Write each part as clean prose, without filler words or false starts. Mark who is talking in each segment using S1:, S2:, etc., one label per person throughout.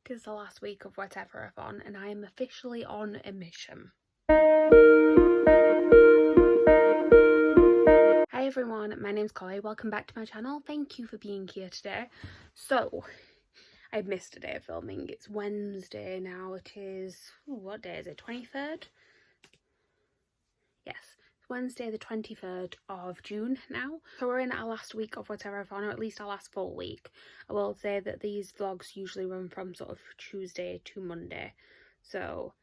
S1: It is the last week of Whateverthon and I am officially on a mission. Hi everyone, my name's Chloe, welcome back to my channel. Thank you for being here today. So, I've missed a day of filming. It's Wednesday now. It is, what day is it, 23rd? Yes, it's Wednesday the 23rd of June now. So we're in our last week of Whateverthon, or at least our last full week. I will say that these vlogs usually run from sort of Tuesday to Monday. So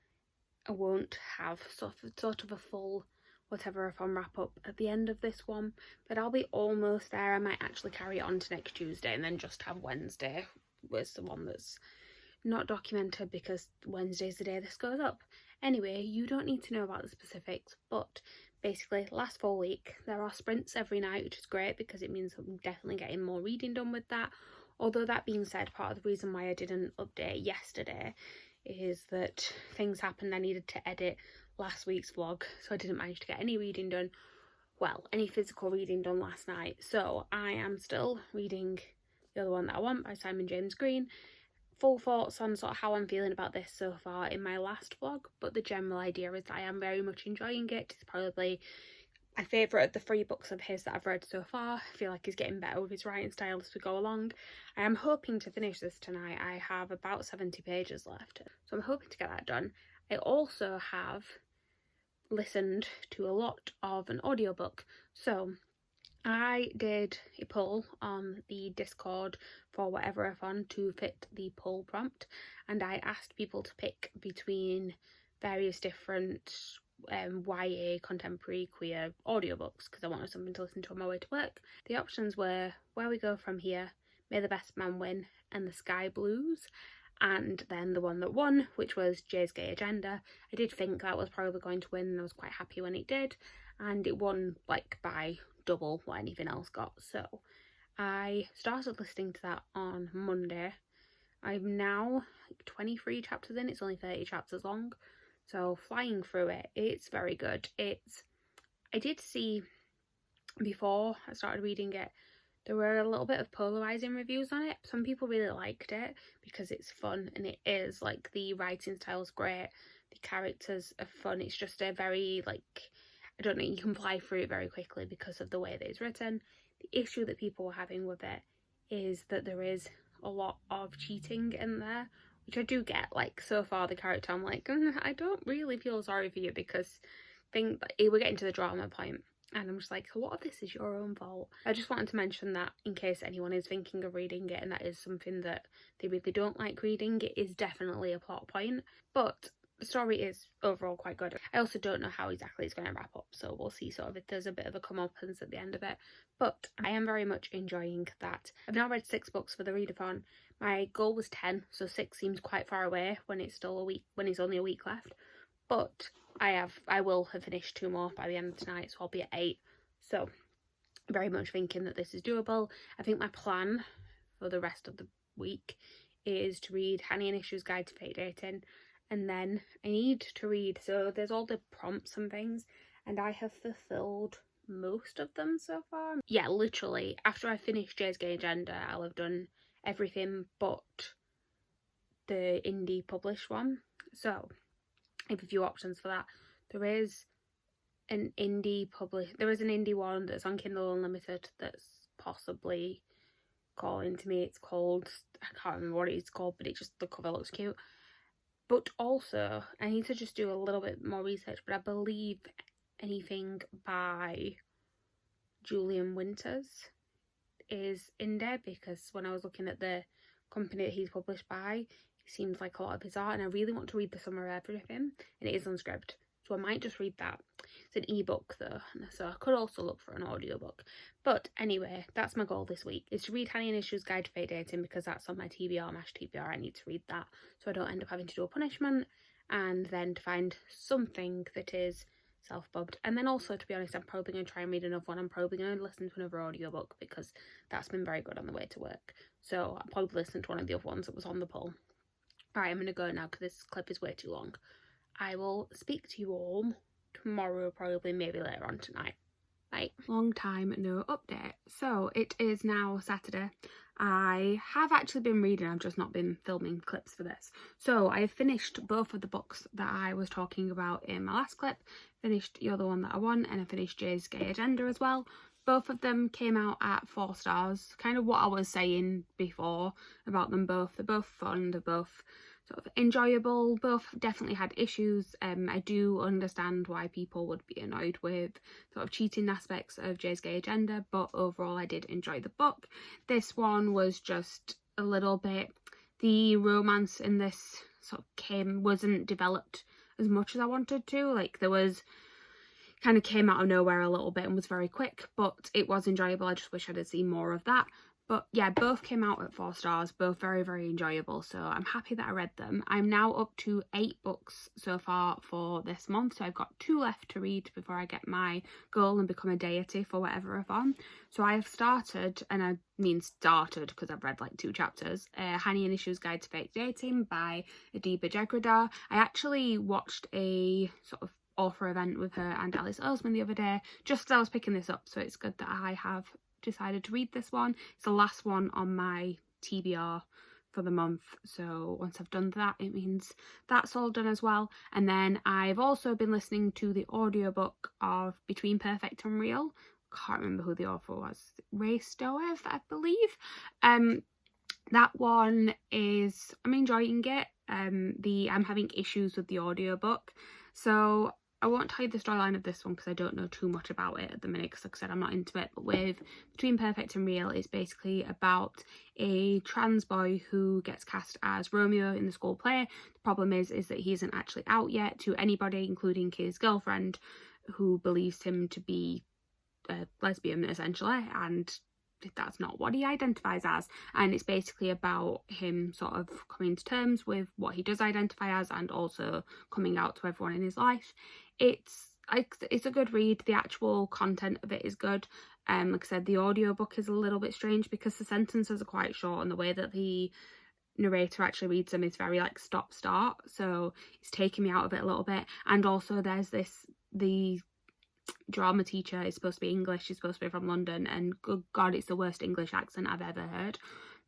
S1: I won't have sort of a full Whateverthon wrap up at the end of this one, but I'll be almost there. I might actually carry it on to next Tuesday and then just have Wednesday was the one that's not documented because Wednesday's the day this goes up. Anyway, you don't need to know about the specifics, but basically last full week there are sprints every night, which is great because it means I'm definitely getting more reading done with that. Although that being said, part of the reason why I didn't update yesterday is that things happened. I needed to edit last week's vlog, so I didn't manage to get any reading done, well, any physical reading done last night. So I am still reading The Other One That I Want by Simon James Green. Full thoughts on sort of how I'm feeling about this so far in my last vlog, but the general idea is that I am very much enjoying it. It's probably my favourite of the 3 books of his that I've read so far. I feel like he's getting better with his writing style as we go along. I am hoping to finish this tonight. I have about 70 pages left, so I'm hoping to get that done. I also have listened to a lot of an audiobook. So I did a poll on the Discord for Whateverthon to fit the poll prompt, and I asked people to pick between various different YA, contemporary, queer audiobooks because I wanted something to listen to on my way to work. The options were Where We Go From Here, May the Best Man Win, and The Sky Blues. And then the one that won, which was Jay's Gay Agenda. I did think that was probably going to win and I was quite happy when it did, and it won like by double what anything else got. So I started listening to that on Monday. I'm now like 23 chapters in. It's only 30 chapters long, so flying through it. It's very good. I did see before I started reading it, there were a little bit of polarizing reviews on it. Some people really liked it because it's fun, and it is, like, the writing style's great, the characters are fun. It's just a very, like, I don't know, you can fly through it very quickly because of the way that it's written. The issue that people were having with it is that there is a lot of cheating in there, which I do get. Like, so far the character, I'm like, I don't really feel sorry for you because we're getting to the drama point. And I'm just like, a lot of this is your own fault. I just wanted to mention that in case anyone is thinking of reading it and that is something that they really don't like reading. It is definitely a plot point, but the story is overall quite good. I also don't know how exactly it's going to wrap up, so we'll see sort of if there's a bit of a comeuppance at the end of it. But I am very much enjoying that. I've now read 6 books for the readathon. My goal was 10, so 6 seems quite far away when it's only a week left. But I will have finished 2 more by the end of tonight, so I'll be at 8. So very much thinking that this is doable. I think my plan for the rest of the week is to read Honey and Issue's Guide to Fake Dating, and then I need to read, so there's all the prompts and things, and I have fulfilled most of them so far. Yeah, literally, after I finish Jay's Gay Agenda, I'll have done everything but the indie published one. So I have a few options for that. There is an indie one that's on Kindle Unlimited that's possibly calling to me. It's called, I can't remember what it's called, but the cover looks cute. But also, I need to just do a little bit more research, but I believe anything by Julian Winters is in there, because when I was looking at the company that he's published by, it seems like a lot of his art, and I really want to read The Summer of Everything, and it is unscripted, so I might just read that. It's an ebook though, so I could also look for an audiobook. But anyway, that's my goal this week, is to read Honey and Issue's Guide to Fake Dating, because that's on my TBR, MASH TBR. I need to read that so I don't end up having to do a punishment, and then to find something that is self-bubbed. And then also, to be honest, I'm probably going to try and read another one. I'm probably going to listen to another audiobook because that's been very good on the way to work. So I'll probably listen to one of the other ones that was on the poll. Alright, I'm going to go now because this clip is way too long. I will speak to you all tomorrow, probably, maybe later on tonight. Bye. Long time no update. So it is now Saturday. I have actually been reading, I've just not been filming clips for this. So I have finished both of the books that I was talking about in my last clip. Finished You're the One That I Want, and I finished Jay's Gay Agenda as well. Both of them came out at 4 stars, kind of what I was saying before about them both. They're both fun, they're both sort of enjoyable, both definitely had issues. I do understand why people would be annoyed with sort of cheating aspects of Jay's Gay Agenda, but overall I did enjoy the book. This one was just a little bit, the romance in this sort of wasn't developed as much as I wanted to. Like, there was, kind of came out of nowhere a little bit and was very quick, but it was enjoyable. I just wish I'd have seen more of that. But yeah, both came out at 4 stars, both very, very enjoyable. So I'm happy that I read them. I'm now up to 8 books so far for this month. So I've got 2 left to read before I get my goal and become a deity for Whateverthon. So I have started, and I mean started because I've read like 2 chapters, Honey and Issues Guide to Fake Dating by Adiba Jegredar. I actually watched a sort of author event with her and Alice Oseman the other day, just as I was picking this up, so it's good that I have decided to read this one. It's the last one on my TBR for the month, so once I've done that, it means that's all done as well. And then I've also been listening to the audiobook of Between Perfect and Real. Can't remember who the author was. Ray Stoev, I believe. That one is, I'm enjoying it. I'm having issues with the audiobook, so I won't tell you the storyline of this one because I don't know too much about it at the minute, because like I said, I'm not into it. But with Between Perfect and Real, it's basically about a trans boy who gets cast as Romeo in the school play. The problem is that he isn't actually out yet to anybody, including his girlfriend, who believes him to be a lesbian essentially, and that's not what he identifies as. And it's basically about him sort of coming to terms with what he does identify as, and also coming out to everyone in his life. It's a good read. The actual content of it is good. Like I said, the audiobook is a little bit strange because the sentences are quite short, and the way that the narrator actually reads them is very like stop start, so it's taking me out of it a little bit. And also there's the drama teacher is supposed to be English, she's supposed to be from London, and good god, it's the worst English accent I've ever heard.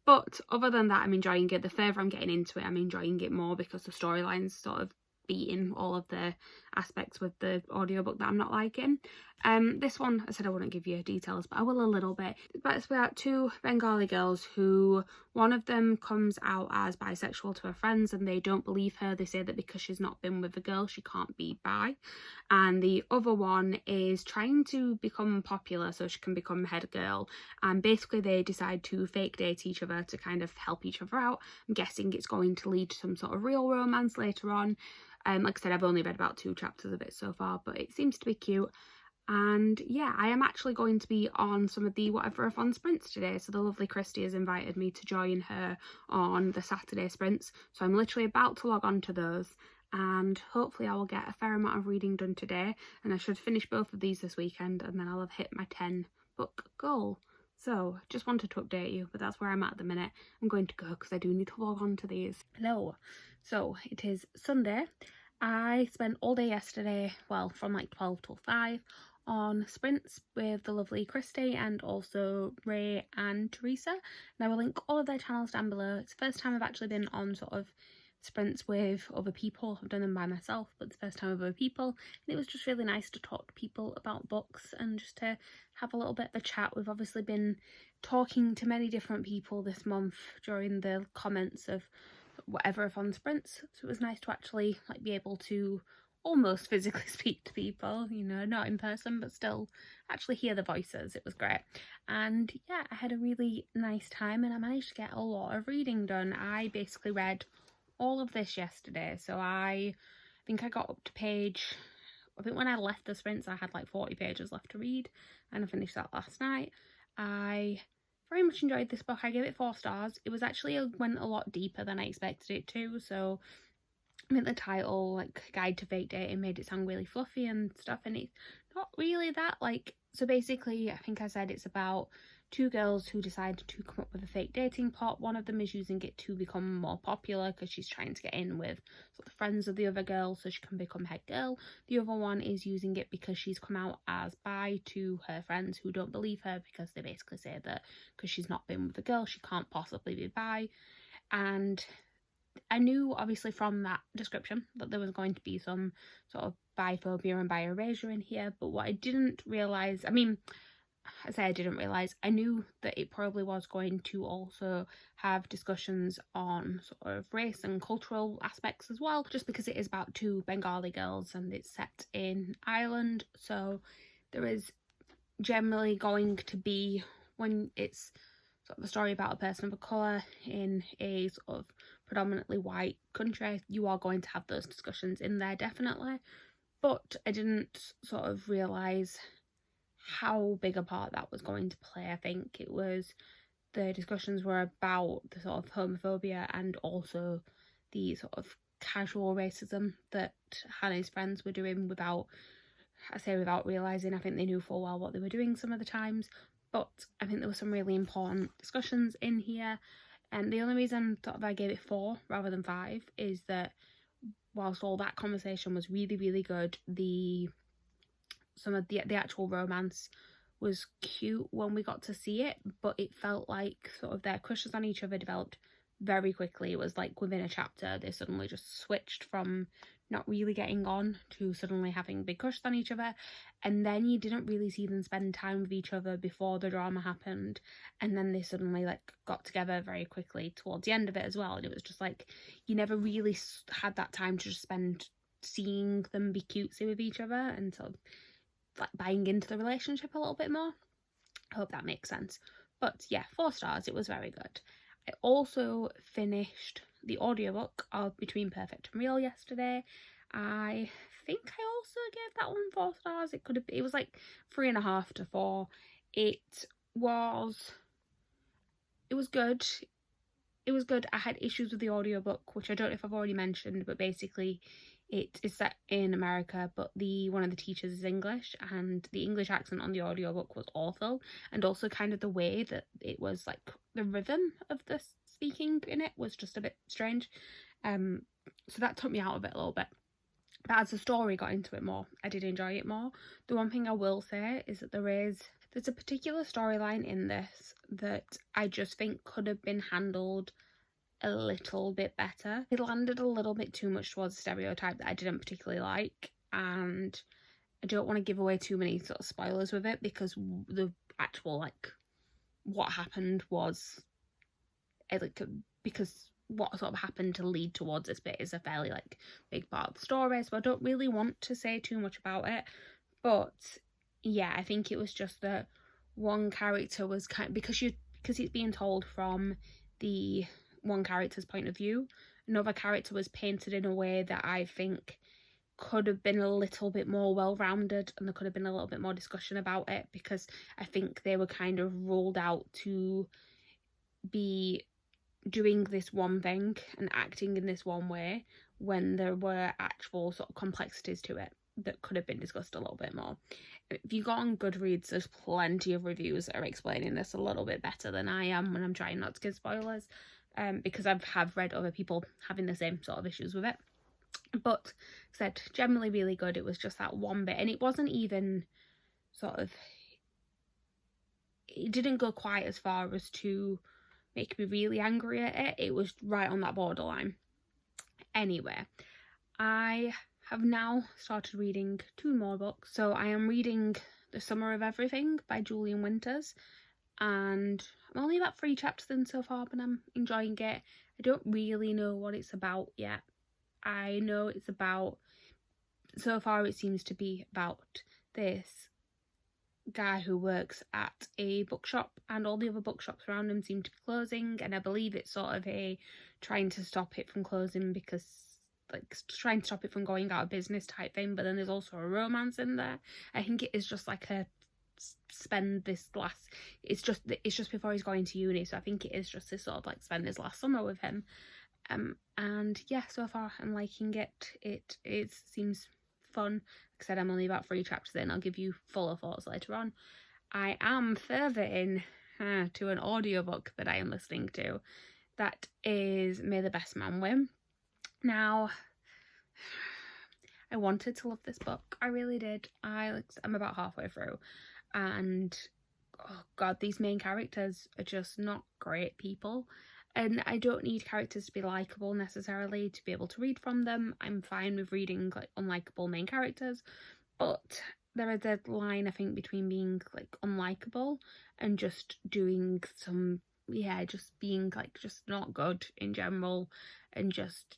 S1: But other than that, I'm enjoying it. The further I'm getting into it, I'm enjoying it more because the storyline's sort of beating all of the aspects with the audiobook that I'm not liking. This one, I said I wouldn't give you details, but I will a little bit. But it's about 2 Bengali girls who, one of them comes out as bisexual to her friends and they don't believe her. They say that because she's not been with a girl, she can't be bi. And the other one is trying to become popular so she can become head girl. And basically they decide to fake date each other to kind of help each other out. I'm guessing it's going to lead to some sort of real romance later on. Like I said, I've only read about 2 chapters of it so far, but it seems to be cute. And yeah, I am actually going to be on some of the Whateverthon sprints today. So the lovely Christy has invited me to join her on the Saturday sprints. So I'm literally about to log on to those, and hopefully I will get a fair amount of reading done today. And I should finish both of these this weekend, and then I'll have hit my 10 book goal. So just wanted to update you, but that's where I'm at the minute. I'm going to go because I do need to log on to these. Hello. So it is Sunday. I spent all day yesterday, well, from like 12 till 5, on sprints with the lovely Christy and also Ray and Teresa. And I will link all of their channels down below. It's the first time I've actually been on sort of sprints with other people. I've done them by myself, but it's the first time with other people. And it was just really nice to talk to people about books and just to have a little bit of a chat. We've obviously been talking to many different people this month during the comments of Whateverthon sprints, so it was nice to actually like be able to almost physically speak to people, you know, not in person but still actually hear the voices. It was great. And yeah, I had a really nice time and I managed to get a lot of reading done. I basically read all of this yesterday, so I think I got up to I think when I left the sprints I had like 40 pages left to read, and I finished that last night. I very much enjoyed this book. I gave it 4 stars. It was actually went a lot deeper than I expected it to. So I mean, the title, like Guide to Fake Dating, made it sound really fluffy and stuff, and it's not really that. Like, so basically I think I said it's about two girls who decide to come up with a fake dating plot. One of them is using it to become more popular because she's trying to get in with sort of friends of the other girl so she can become head girl. The other one is using it because she's come out as bi to her friends who don't believe her, because they basically say that because she's not been with a girl she can't possibly be bi. And I knew obviously from that description that there was going to be some sort of biphobia and bi-erasure in here, but what I didn't realise, I mean, I say I didn't realise, I knew that it probably was going to also have discussions on sort of race and cultural aspects as well, just because it is about two Bengali girls and it's set in Ireland, so there is generally going to be, when it's sort of a story about a person of colour in a sort of predominantly white country, you are going to have those discussions in there, definitely. But I didn't sort of realise how big a part that was going to play. I think it was, the discussions were about the sort of homophobia and also the sort of casual racism that Hannah's friends were doing without realising. I think they knew full well what they were doing some of the times, but I think there were some really important discussions in here. And the only reason sort of I gave it 4 rather than 5 is that whilst all that conversation was really, really good, some of the actual romance was cute when we got to see it, but it felt like sort of their crushes on each other developed very quickly. It was like within a chapter they suddenly just switched from not really getting on to suddenly having big crushes on each other, and then you didn't really see them spend time with each other before the drama happened, and then they suddenly like got together very quickly towards the end of it as well, and it was just like you never really had that time to just spend seeing them be cutesy with each other and sort of like buying into the relationship a little bit more. I hope that makes sense. But yeah, 4 stars, it was very good. I also finished the audiobook of Between Perfect and Real yesterday. I think I also gave that one 4 stars. It was like 3.5 to 4. It was good. It was good. I had issues with the audiobook, which I don't know if I've already mentioned, but basically it is set in America, but one of the teachers is English, and the English accent on the audiobook was awful, and also kind of the way that it was, like, the rhythm of the speaking in it was just a bit strange. So that took me out of it a little bit. But as the story got into it more, I did enjoy it more. The one thing I will say is that there's a particular storyline in this that I just think could have been handled a little bit better. It landed a little bit too much towards a stereotype that I didn't particularly like, and I don't want to give away too many sort of spoilers with it, because the actual, like, what happened was because what sort of happened to lead towards this bit is a fairly, like, big part of the story, so I don't really want to say too much about it. But yeah, I think it was just that one character was because it's being told from the one character's point of view, another character was painted in a way that I think could have been a little bit more well-rounded, and there could have been a little bit more discussion about it, because I think they were kind of ruled out to be doing this one thing and acting in this one way when there were actual sort of complexities to it that could have been discussed a little bit more. If you go on Goodreads, there's plenty of reviews that are explaining this a little bit better than I am when I'm trying not to give spoilers, because I have read other people having the same sort of issues with it. But said, generally really good. It was just that one bit, and it wasn't even sort of, it didn't go quite as far as to make me really angry at it. It was right on that borderline. Anyway, I have now started reading 2 more books. So I am reading The Summer of Everything by Julian Winters, and I'm only about 3 chapters in so far, but I'm enjoying it. I don't really know what it's about yet. I know it's about, so far it seems to be about this guy who works at a bookshop, and all the other bookshops around him seem to be closing, and I believe it's sort of a trying to stop it from closing, because like trying to stop it from going out of business type thing. But then there's also a romance in there. I think it is just like it's just before he's going to uni, so I think it is just this sort of like spend his last summer with him. And yeah, so far I'm liking it. It seems fun. Like I said, I'm only about 3 chapters in. I'll give you fuller thoughts later on. I am further in to an audiobook that I am listening to. That is May the Best Man Win. Now, I wanted to love this book. I really did. I'm about halfway through, and oh god, these main characters are just not great people. And I don't need characters to be likeable necessarily to be able to read from them. I'm fine with reading like unlikable main characters, but there is a line, I think, between being like unlikable and just doing some, just being like just not good in general, and just,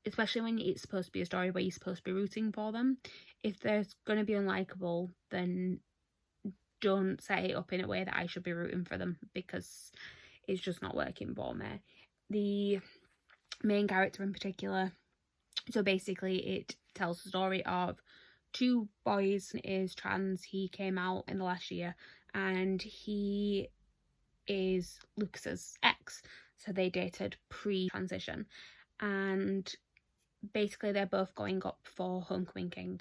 S1: especially when it's supposed to be a story where you're supposed to be rooting for them. If they're going to be unlikable, then don't set it up in a way that I should be rooting for them, because it's just not working for me. The main character in particular, so basically it tells the story of two boys. Is trans. He came out in the last year, and he is Lucas's ex, so they dated pre-transition, and basically they're both going up for Homecoming King,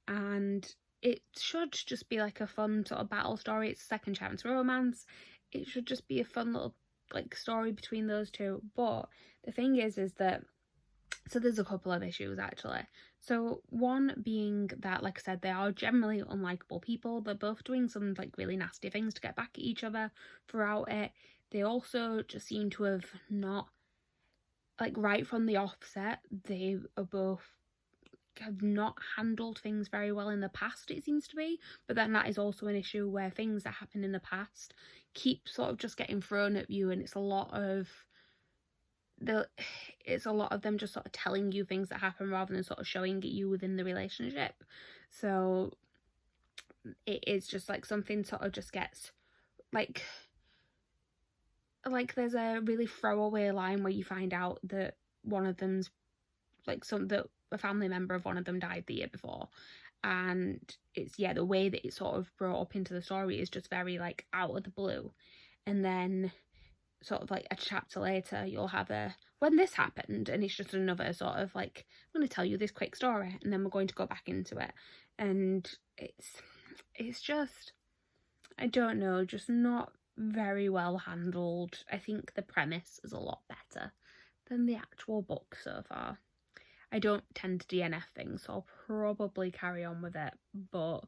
S1: and it should just be like a fun sort of battle story. It's a second chance romance. It should just be a fun little like story between those two. But the thing is that, so there's a couple of issues actually. So one being that, like I said, they are generally unlikable people. They're both doing some like really nasty things to get back at each other throughout it. They also just seem to have not, like right from the offset, they are both have not handled things very well in the past, it seems to be. But then that is also an issue where things that happen in the past keep sort of just getting thrown at you, and it's a lot of them just sort of telling you things that happen rather than sort of showing it you within the relationship. So it is just like something sort of just gets like there's a really throwaway line where you find out that one of them's like a family member of one of them died the year before, and it's the way that it's sort of brought up into the story is just very like out of the blue. And then sort of like a chapter later you'll have when this happened, and it's just another sort of like, I'm going to tell you this quick story and then we're going to go back into it. And it's just, I don't know, just not very well handled. I think the premise is a lot better than the actual book so far. I don't tend to DNF things, so I'll probably carry on with it, but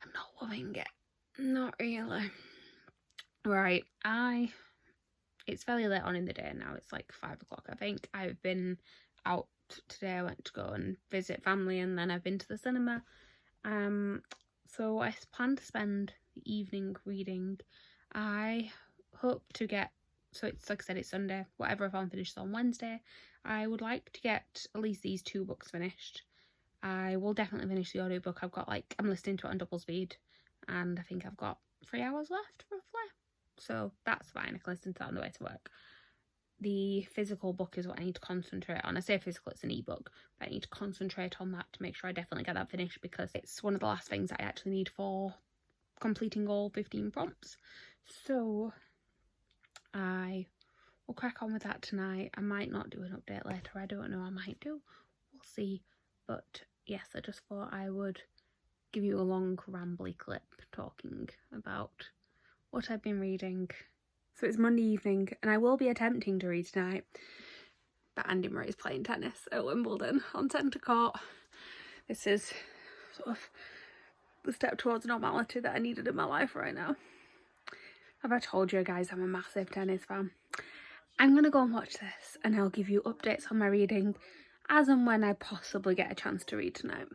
S1: I'm not loving it. Not really. Right, it's fairly late on in the day now. It's like 5 o'clock, I think. I've been out today. I went to go and visit family, and then I've been to the cinema. So I plan to spend the evening reading. I hope to get, so it's like I said, it's Sunday. Whateverthon finishes on Wednesday. I would like to get at least these 2 books finished. I will definitely finish the audiobook. I'm listening to it on double speed, and I think I've got 3 hours left, roughly. So that's fine. I can listen to that on the way to work. The physical book is what I need to concentrate on. I say physical, it's an ebook, but I need to concentrate on that to make sure I definitely get that finished, because it's one of the last things that I actually need for completing all 15 prompts. So I will crack on with that tonight. I might not do an update later. I don't know. I might do. We'll see. But yes, I just thought I would give you a long rambly clip talking about what I've been reading. So it's Monday evening, and I will be attempting to read tonight. But Andy Murray is playing tennis at Wimbledon on centre court. This is sort of the step towards normality that I needed in my life right now. Have I told you guys I'm a massive tennis fan? I'm going to go and watch this, and I'll give you updates on my reading as and when I possibly get a chance to read tonight.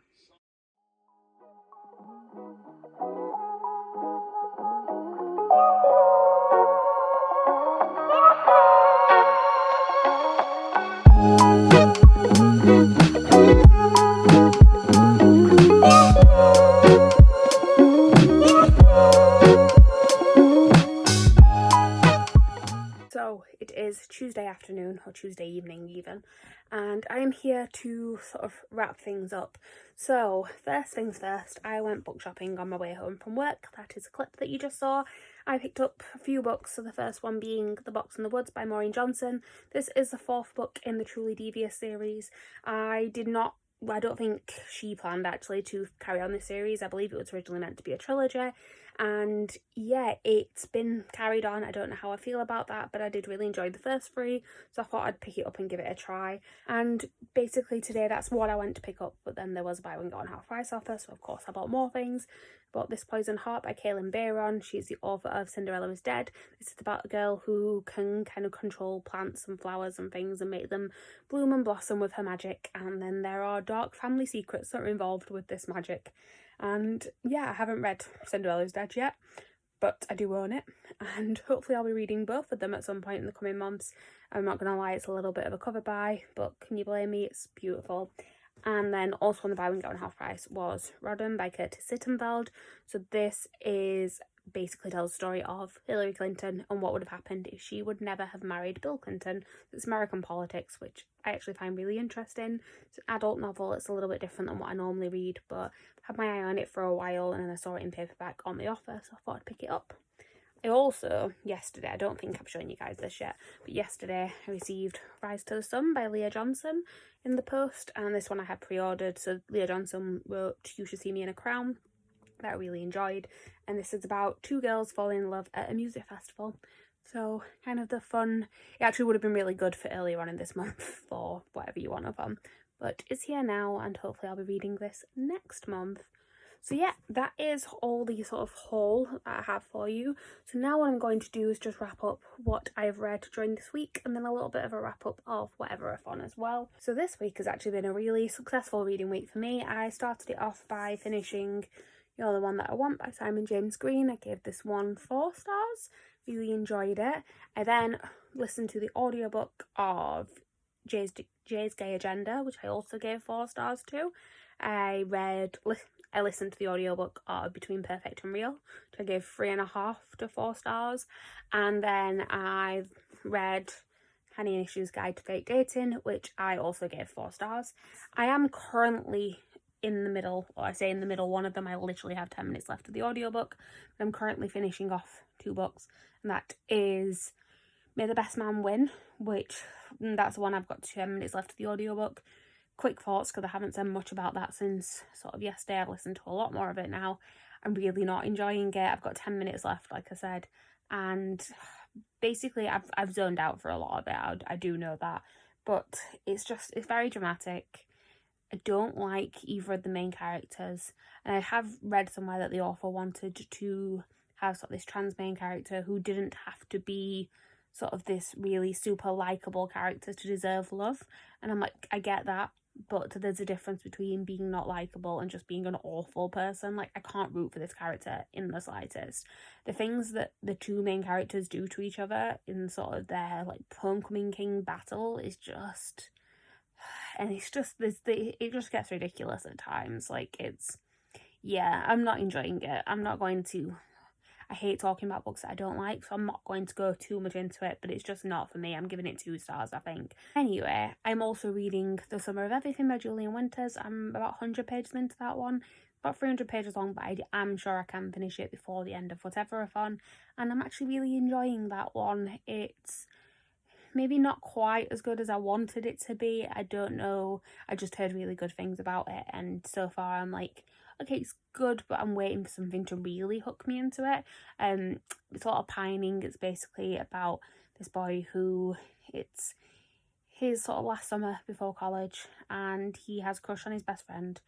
S1: So it is Tuesday afternoon, or Tuesday evening even, and I'm here to sort of wrap things up. So first things first, I went book shopping on my way home from work. That is a clip that you just saw. I picked up a few books, so the first one being The Box in the Woods by Maureen Johnson. This is the 4th book in the Truly Devious series. I don't think she planned actually to carry on this series. I believe it was originally meant to be a trilogy, and yeah, it's been carried on. I don't know how I feel about that, but I did really enjoy the first three, so I thought I'd pick it up and give it a try. And basically today that's what I went to pick up, but then there was a buy one get one half price offer, so of course I bought more things. Bought this Poison Heart by Kaylin Bayron. She's the author of Cinderella is Dead. This is about a girl who can kind of control plants and flowers and things and make them bloom and blossom with her magic, and then there are dark family secrets that are involved with this magic. And yeah, I haven't read Cinderella's Dead yet, but I do own it, and hopefully I'll be reading both of them at some point in the coming months. I'm not gonna lie, it's a little bit of a cover buy, but can you blame me? It's beautiful. And then also on the buy one get one half price was Rodham by Curtis Sittenfeld. So this is basically tells the story of Hillary Clinton and what would have happened if she would never have married Bill Clinton. It's American politics, which I actually find really interesting. It's an adult novel. It's a little bit different than what I normally read, but I've had my eye on it for a while, and then I saw it in paperback on the offer, so I thought I'd pick it up. I also, yesterday, I don't think I've shown you guys this yet, but yesterday I received Rise to the Sun by Leah Johnson in the post, and this one I had pre-ordered. So Leah Johnson wrote You Should See Me in a Crown, that I really enjoyed, and this is about two girls falling in love at a music festival. So kind of the fun, it actually would have been really good for earlier on in this month for Whatever You Want of them, but it's here now, and hopefully I'll be reading this next month. So yeah, that is all the sort of haul that I have for you. So now what I'm going to do is just wrap up what I've read during this week, and then a little bit of a wrap up of Whateverthon as well. So this week has actually been a really successful reading week for me. I started it off by finishing You're the One That I Want by Simon James Green. I gave this one 4 stars, really enjoyed it. I then listened to the audiobook of Jay's Gay Agenda, which I also gave 4 stars to. I listened to the audiobook of Between Perfect and Real, which I gave 3.5 to 4 stars. And then I read Honey and Issues Guide to Fake Dating, which I also gave 4 stars. I am currently in the middle, or I say in the middle, one of them I literally have 10 minutes left of the audiobook. I'm currently finishing off 2 books, and that is May the Best Man Win, which that's the one I've got 10 minutes left of the audiobook. Quick thoughts, because I haven't said much about that since sort of yesterday. I've listened to a lot more of it now. I'm really not enjoying it. I've got 10 minutes left, like I said, and basically I've zoned out for a lot of it. I do know that, but it's very dramatic. I don't like either of the main characters, and I have read somewhere that the author wanted to have sort of this trans main character who didn't have to be sort of this really super likable character to deserve love, and I'm like, I get that, but there's a difference between being not likable and just being an awful person. Like, I can't root for this character in the slightest. The things that the two main characters do to each other in sort of their like homecoming king battle is just, and it's just it just gets ridiculous at times. Like, yeah, I'm not enjoying it. I hate talking about books that I don't like, so I'm not going to go too much into it, but it's just not for me. I'm giving it 2 stars, I think. Anyway, I'm also reading The Summer of Everything by Julian Winters. I'm about 100 pages into that one. About 300 pages long, but I'm sure I can finish it before the end of Whateverthon, and I'm actually really enjoying that one. It's maybe not quite as good as I wanted it to be. I don't know. I just heard really good things about it, and so far I'm like, okay, it's good, but I'm waiting for something to really hook me into it. It's a lot of pining. It's basically about this boy who, it's his sort of last summer before college, and he has a crush on his best friend,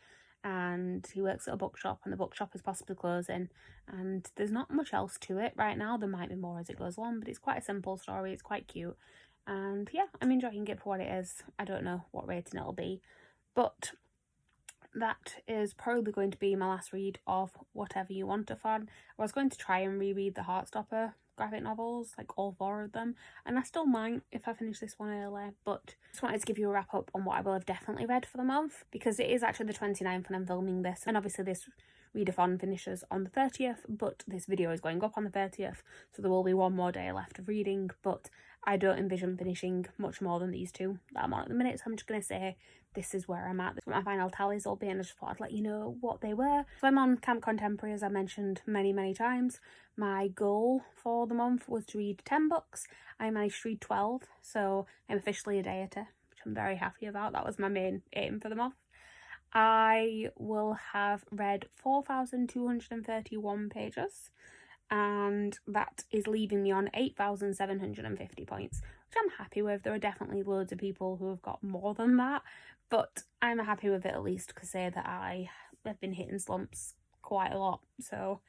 S1: and he works at a bookshop, and the bookshop is possibly closing, and there's not much else to it right now. There might be more as it goes along, but it's quite a simple story. It's quite cute, and yeah, I'm enjoying it for what it is. I don't know what rating it'll be, but that is probably going to be my last read of Whatever You Want-a-thon. I was going to try and reread the Heartstopper graphic novels, like all 4 of them, and I still might if I finish this one early, but just wanted to give you a wrap up on what I will have definitely read for the month, because it is actually the 29th when I'm filming this, and obviously this readathon finishes on the 30th, but this video is going up on the 30th, so there will be 1 more day left of reading, but I don't envision finishing much more than these 2 that I'm on at the minute, so I'm just going to say this is where I'm at. This is what my final tallies will be, and I just thought I'd let you know what they were. So I'm on Camp Contemporary, as I mentioned many times. My goal for the month was to read 10 books. I managed to read 12, so I'm officially a deity, which I'm very happy about. That was my main aim for the month. I will have read 4,231 pages, and that is leaving me on 8,750 points, which I'm happy with. There are definitely loads of people who have got more than that, but I'm happy with it at least because say that I have been hitting slumps quite a lot, so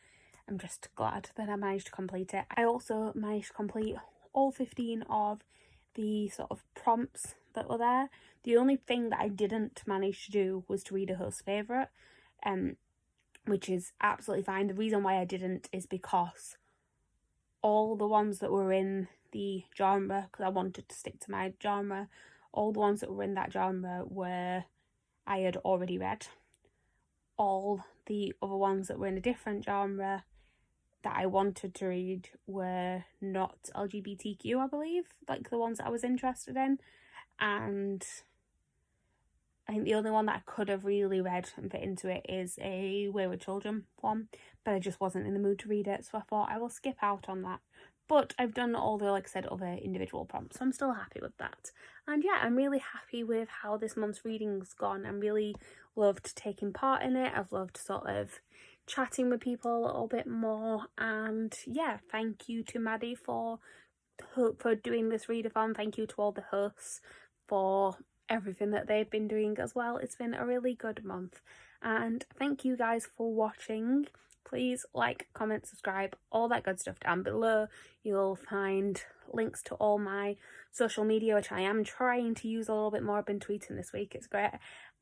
S1: I'm just glad that I managed to complete it. I also managed to complete all 15 of the sort of prompts that were there. The only thing that I didn't manage to do was to read a host favourite, which is absolutely fine. The reason why I didn't is because all the ones that were in the genre, because I wanted to stick to my genre, all the ones that were in that genre were I had already read. All the other ones that were in a different genre that I wanted to read were not LGBTQ, I believe, like the ones that I was interested in. And I think the only one that I could have really read and fit into it is a Wayward Children one, but I just wasn't in the mood to read it, so I thought I will skip out on that. But I've done all the, like I said, other individual prompts, so I'm still happy with that. And yeah, I'm really happy with how this month's reading's gone. I'm really loved taking part in it. I've loved sort of chatting with people a little bit more. And yeah, thank you to Maddie for doing this readathon. Thank you to all the hosts for everything that they've been doing as well. It's been a really good month, and thank you guys for watching. Please like, comment, subscribe, all that good stuff down below. You'll find links to all my social media, which I am trying to use a little bit more. I've been tweeting this week, it's great.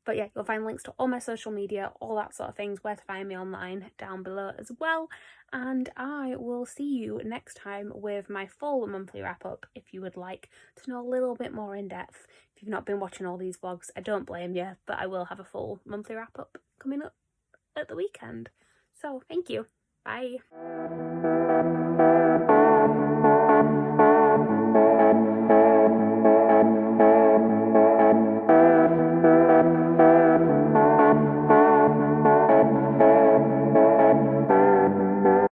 S1: But yeah, you'll find links to all my social media, all that sort of things, where to find me online down below as well. And I will see you next time with my full monthly wrap up if you would like to know a little bit more in depth. If you've not been watching all these vlogs, I don't blame you, but I will have a full monthly wrap up coming up at the weekend. So thank you. Bye.